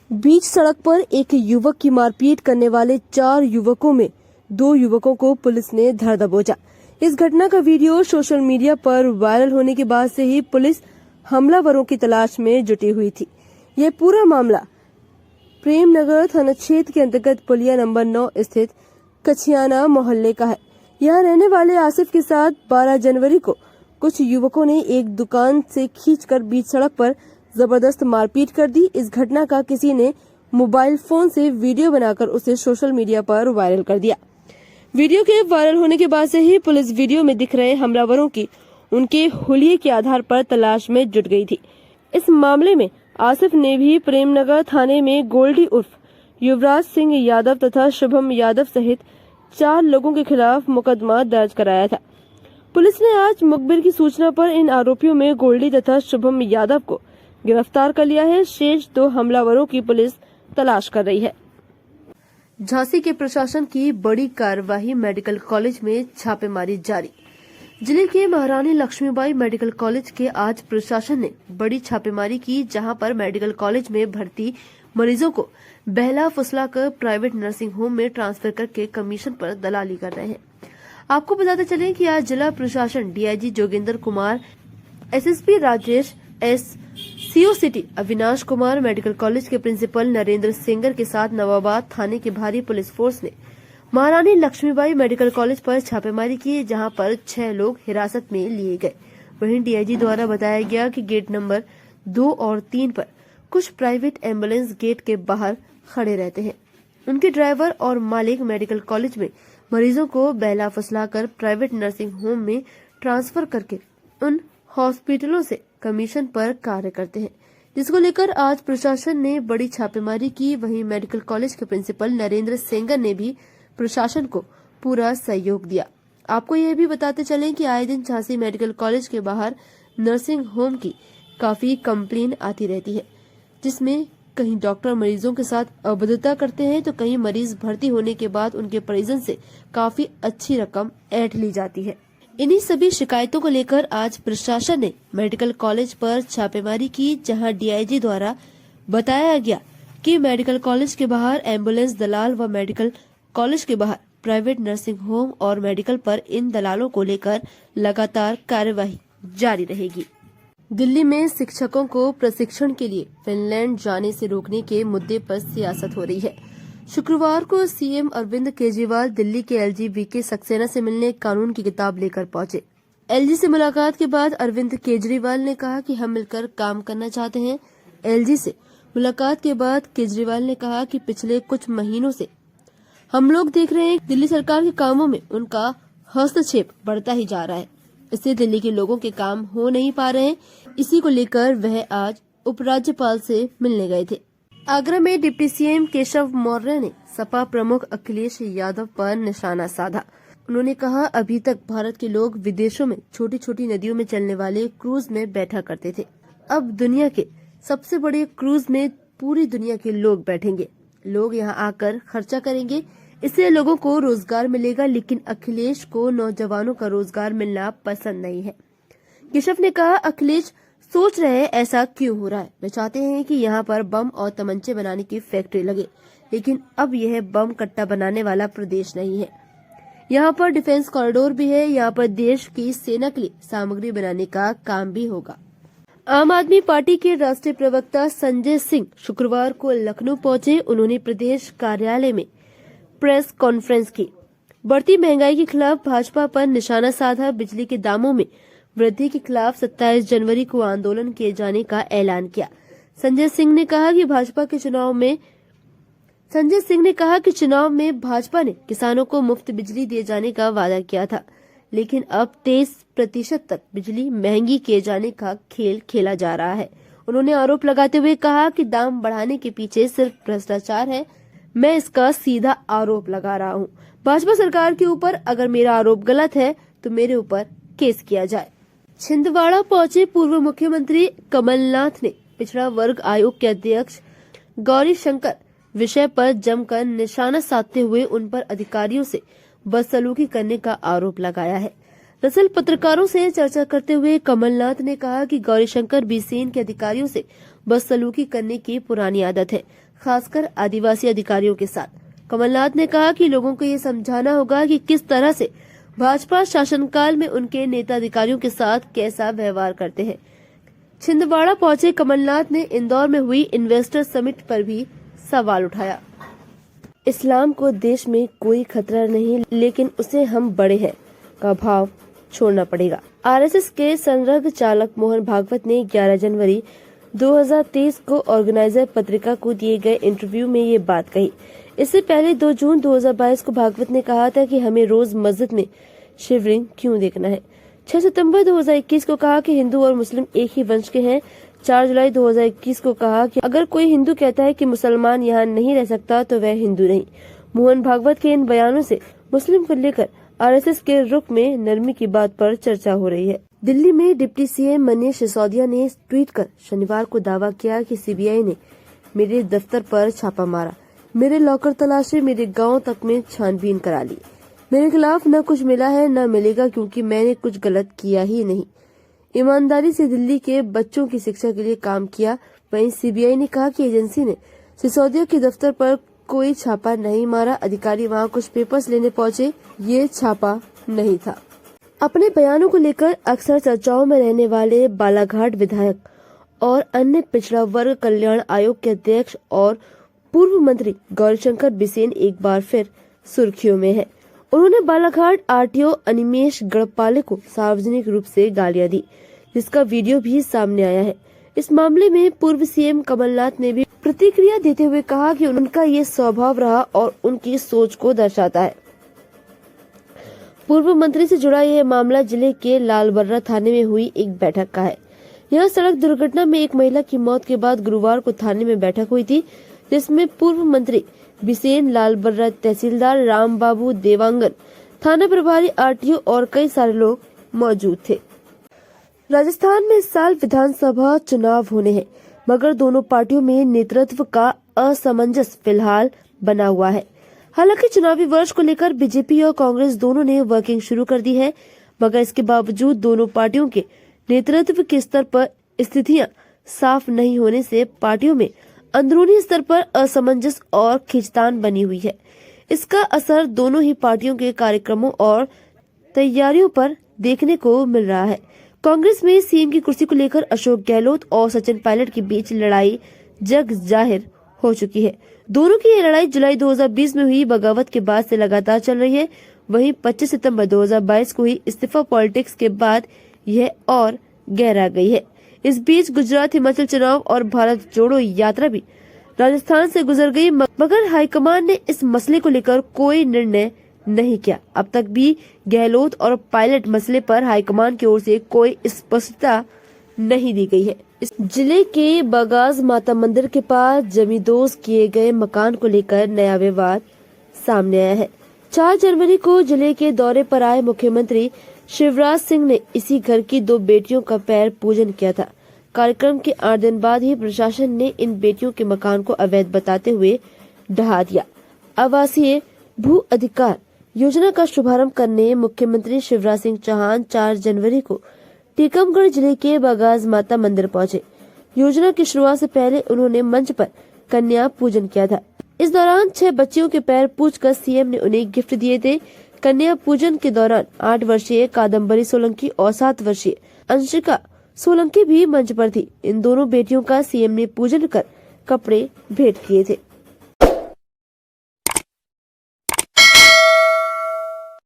बीच सड़क पर एक युवक की मारपीट करने वाले 4 युवकों में 2 युवकों को पुलिस ने धर दबोचा। इस घटना का वीडियो सोशल मीडिया पर वायरल होने के बाद से ही पुलिस हमलावरों की तलाश में जुटी हुई थी। यह पूरा मामला प्रेमनगर थाना क्षेत्र के अंतर्गत पुलिया नंबर 9 स्थित कछियाना मोहल्ले का है। यहाँ रहने वाले आसिफ के साथ 12 जनवरी को कुछ युवकों ने एक दुकान से खींचकर बीच सड़क पर जबरदस्त मारपीट कर दी। इस घटना का किसी ने मोबाइल फोन से वीडियो बनाकर उसे सोशल मीडिया पर वायरल कर दिया। वीडियो के वायरल होने के बाद से ही पुलिस वीडियो में दिख रहे हमलावरों की उनके हुलिये के आधार पर तलाश में जुट गई थी। इस मामले में आसिफ ने भी प्रेमनगर थाने में गोल्डी उर्फ युवराज सिंह यादव तथा शुभम यादव सहित 4 लोगों के खिलाफ मुकदमा दर्ज कराया था। पुलिस ने आज मुखबिर की सूचना पर इन आरोपियों में गोल्डी तथा शुभम यादव को गिरफ्तार कर लिया है। शेष 2 हमलावरों की पुलिस तलाश कर रही है। झांसी के प्रशासन की बड़ी कार्रवाई, मेडिकल कॉलेज में छापेमारी जारी। जिले के महारानी लक्ष्मीबाई मेडिकल कॉलेज के आज प्रशासन ने बड़ी छापेमारी की, जहां पर मेडिकल कॉलेज में भर्ती मरीजों को बहला फुसला कर प्राइवेट नर्सिंग होम में ट्रांसफर करके कमीशन पर दलाली कर रहे हैं। आपको बताते चलें कि आज जिला प्रशासन DIG Jogendra Kumar, SSP Rajesh S, CO city Avinash Kumar, medical college के प्रिंसिपल नरेंद्र सिंगर के साथ नवाबाद थाने की भारी पुलिस फोर्स ने महारानी लक्ष्मीबाई मेडिकल कॉलेज पर छापेमारी की, जहां पर 6 लोग हिरासत में लिए गए। वहीं डीआईजी द्वारा बताया गया कि गेट नंबर 2 और 3 पर कुछ प्राइवेट एम्बुलेंस गेट के बाहर खड़े रहते हैं। उनके ड्राइवर और मालिक मेडिकल कॉलेज में मरीजों को बहला फुसलाकर प्राइवेट नर्सिंग होम में ट्रांसफर करके उन हॉस्पिटलों से कमीशन पर कार्य करते हैं, जिसको लेकर आज प्रशासन ने बड़ी छापेमारी की। वहीं मेडिकल कॉलेज के प्रिंसिपल नरेंद्र सिंगर ने भी प्रशासन को पूरा सहयोग दिया। आपको यह भी बताते चलें कि आए दिन झांसी मेडिकल कॉलेज के बाहर नर्सिंग होम की काफी कंप्लेन आती रहती है, जिसमें कहीं डॉक्टर मरीजों के साथ अभद्रता करते हैं तो कहीं मरीज भर्ती होने के बाद उनके परिजन से काफी अच्छी रकम ऐंठ ली जाती है। इन्हीं सभी शिकायतों को लेकर आज प्रशासन ने मेडिकल कॉलेज पर छापेमारी की, जहां डीआईजी द्वारा बताया गया कि मेडिकल कॉलेज के बाहर एम्बुलेंस दलाल व मेडिकल कॉलेज के बाहर प्राइवेट नर्सिंग होम और मेडिकल पर इन दलालों को लेकर लगातार कार्यवाही जारी रहेगी। दिल्ली में शिक्षकों को प्रशिक्षण के लिए फिनलैंड जाने से रोकने के मुद्दे पर सियासत हो रही है। शुक्रवार को सीएम अरविंद केजरीवाल दिल्ली के एलजी वीके सक्सेना से मिलने कानून की किताब लेकर पहुंचे। एलजी से मुलाकात के बाद अरविंद केजरीवाल ने कहा कि हम मिलकर काम करना चाहते हैं। एलजी से मुलाकात के बाद केजरीवाल ने कहा कि पिछले कुछ महीनों से हम लोग देख रहे हैं दिल्ली सरकार के कामों में उनका हस्तक्षेप बढ़ता ही जा रहा है। इससे दिल्ली के लोगों के काम हो नहीं पा रहे हैं। इसी को लेकर वह आज उपराज्यपाल से मिलने गए थे। आगरा में डिप्टी सीएम केशव मौर्य ने सपा प्रमुख अखिलेश यादव पर निशाना साधा। उन्होंने कहा, अभी तक भारत के लोग विदेशों में छोटी छोटी नदियों में चलने वाले क्रूज में बैठा करते थे। अब दुनिया के सबसे बड़े क्रूज में पूरी दुनिया के लोग बैठेंगे। लोग यहाँ आकर खर्चा करेंगे, इससे लोगों को रोजगार मिलेगा, लेकिन अखिलेश को नौजवानों का रोजगार मिलना पसंद नहीं है। केशव ने कहा, अखिलेश सोच रहे हैं ऐसा क्यों हो रहा है। वे चाहते हैं कि यहाँ पर बम और तमंचे बनाने की फैक्ट्री लगे, लेकिन अब यह बम कट्टा बनाने वाला प्रदेश नहीं है। यहाँ पर डिफेंस कॉरिडोर भी है, यहाँ पर देश की सेना के लिए सामग्री बनाने का काम भी होगा। आम आदमी पार्टी के राष्ट्रीय प्रवक्ता संजय सिंह शुक्रवार को लखनऊ पहुंचे। उन्होंने प्रदेश कार्यालय में प्रेस कॉन्फ्रेंस की। बढ़ती महंगाई के खिलाफ भाजपा पर निशाना साधा। बिजली के दामों में वृद्धि के खिलाफ 27 जनवरी को आंदोलन किए जाने का ऐलान किया। संजय सिंह ने कहा कि चुनाव में भाजपा ने किसानों को मुफ्त बिजली दिए जाने का वादा किया था, लेकिन अब 23% तक बिजली महंगी किए जाने का खेल खेला जा रहा है। उन्होंने आरोप लगाते हुए कहा कि दाम बढ़ाने के पीछे सिर्फ भ्रष्टाचार है। मैं इसका सीधा आरोप लगा रहा हूँ। भाजपा सरकार के ऊपर अगर मेरा आरोप गलत है तो मेरे ऊपर केस किया जाए। छिंदवाड़ा पहुंचे पूर्व मुख्यमंत्री कमलनाथ ने पिछड़ा वर्ग आयोग के अध्यक्ष गौरी शंकर विषय पर जमकर निशाना साधते हुए उन पर अधिकारियों से बदसलूकी करने का आरोप लगाया है। दरअसल पत्रकारों से चर्चा करते हुए कमलनाथ ने कहा कि गौरीशंकर बीसीएन के अधिकारियों से बदसलूकी करने की पुरानी आदत है। खासकर आदिवासी अधिकारियों के साथ। कमलनाथ ने कहा कि लोगों को ये समझाना होगा कि किस तरह से भाजपा शासनकाल में उनके नेता अधिकारियों के साथ कैसा व्यवहार करते हैं। छिंदवाड़ा पहुंचे कमलनाथ ने इंदौर में हुई इन्वेस्टर समिट पर भी सवाल उठाया। इस्लाम को देश में कोई खतरा नहीं, लेकिन उसे हम बड़े हैं का भाव छोड़ना पड़ेगा। आरएसएस के संरग चालक मोहन भागवत ने 11 जनवरी 2023 को ऑर्गेनाइजर पत्रिका को दिए गए इंटरव्यू में ये बात कही। इससे पहले 2 जून 2022 को भागवत ने कहा था कि हमें रोज मस्जिद में शिवलिंग क्यों देखना है। 6 सितंबर 2021 को कहा कि हिंदू और मुस्लिम एक ही वंश के हैं। 4 जुलाई 2021 को कहा कि अगर कोई हिंदू कहता है कि मुसलमान यहाँ नहीं रह सकता तो वह हिंदू नहीं। मोहन भागवत के इन बयानों से मुस्लिम को लेकर आरएसएस के रुख में नरमी की बात पर चर्चा हो रही है। दिल्ली में डिप्टी सीएम मनीष सिसोदिया ने ट्वीट कर शनिवार को दावा किया कि सीबीआई ने मेरे दफ्तर पर छापा मारा, मेरे लॉकर तलाशे, मेरे गांव तक में छानबीन करा ली। मेरे खिलाफ न कुछ मिला है न मिलेगा, क्योंकि मैंने कुछ गलत किया ही नहीं। ईमानदारी से दिल्ली के बच्चों की शिक्षा के लिए काम किया। वहीं सीबीआई ने कहा कि एजेंसी ने सिसोदिया के दफ्तर पर कोई छापा नहीं मारा। अधिकारी वहां कुछ पेपर्स लेने पहुंचे, ये छापा नहीं था। अपने बयानों को लेकर अक्सर चर्चाओं में रहने वाले बालाघाट विधायक और अन्य पिछड़ा वर्ग कल्याण आयोग के अध्यक्ष और पूर्व मंत्री गौरीशंकर बिसेन एक बार फिर सुर्खियों में है। उन्होंने बालाघाट आरटीओ अनिमेश गढ़पाले को सार्वजनिक रूप से गालियां दी, जिसका वीडियो भी सामने आया है। इस मामले में पूर्व सीएम कमलनाथ ने भी प्रतिक्रिया देते हुए कहा कि उनका ये स्वभाव रहा और उनकी सोच को दर्शाता है। पूर्व मंत्री से जुड़ा यह मामला जिले के लालबर्रा थाने में हुई एक बैठक का है। यह सड़क दुर्घटना में एक महिला की मौत के बाद गुरुवार को थाने में बैठक हुई थी, जिसमें पूर्व मंत्री बिसेन, लालबर्रा तहसीलदार राम बाबू देवांगन, थाना प्रभारी आरटीओ और कई सारे लोग मौजूद थे। राजस्थान में इस साल विधानसभा चुनाव होने हैं, मगर दोनों पार्टियों में नेतृत्व का असमंजस फिलहाल बना हुआ है। हालांकि चुनावी वर्ष को लेकर बीजेपी और कांग्रेस दोनों ने वर्किंग शुरू कर दी है, मगर इसके बावजूद दोनों पार्टियों के नेतृत्व के स्तर पर स्थितियां साफ नहीं होने से पार्टियों में अंदरूनी स्तर पर असमंजस और खींचतान बनी हुई है। इसका असर दोनों ही पार्टियों के कार्यक्रमों और तैयारियों पर देखने को मिल रहा है। कांग्रेस में सीएम की कुर्सी को लेकर अशोक गहलोत और सचिन पायलट के बीच लड़ाई जग जाहिर हो चुकी है। दोनों की ये लड़ाई जुलाई 2020 में हुई बगावत के बाद से लगातार चल रही है। वहीं 25 सितंबर 2022 को हुई इस्तीफा पॉलिटिक्स के बाद यह और गहरा गई है। इस बीच गुजरात हिमाचल चुनाव और भारत जोड़ो यात्रा भी राजस्थान से गुजर गई, मगर हाईकमान ने इस मसले को लेकर कोई निर्णय नहीं किया। अब तक भी गहलोत और पायलट मसले पर हाईकमान की ओर से कोई स्पष्टता नहीं दी गई है। इस जिले के बगाज माता मंदिर के पास जमींदोज किए गए मकान को लेकर नया विवाद सामने आया है। 4 जनवरी को जिले के दौरे पर आए मुख्यमंत्री शिवराज सिंह ने इसी घर की 2 बेटियों का पैर पूजन किया था। कार्यक्रम के 8 दिन बाद ही प्रशासन ने इन बेटियों के मकान को अवैध बताते हुए ढहा दिया। आवासीय भू अधिकार योजना का शुभारंभ करने मुख्यमंत्री शिवराज सिंह चौहान 4 जनवरी को टीकमगढ़ जिले के बगाज माता मंदिर पहुंचे। योजना की शुरुआत से पहले उन्होंने मंच पर कन्या पूजन किया था। इस दौरान 6 बच्चियों के पैर पूछकर सीएम ने उन्हें गिफ्ट दिए थे। कन्या पूजन के दौरान 8 वर्षीय कादम्बरी सोलंकी और 7 वर्षीय अंशिका सोलंकी भी मंच पर थी। इन दोनों बेटियों का सीएम ने पूजन कर कपड़े भेंट किए थे।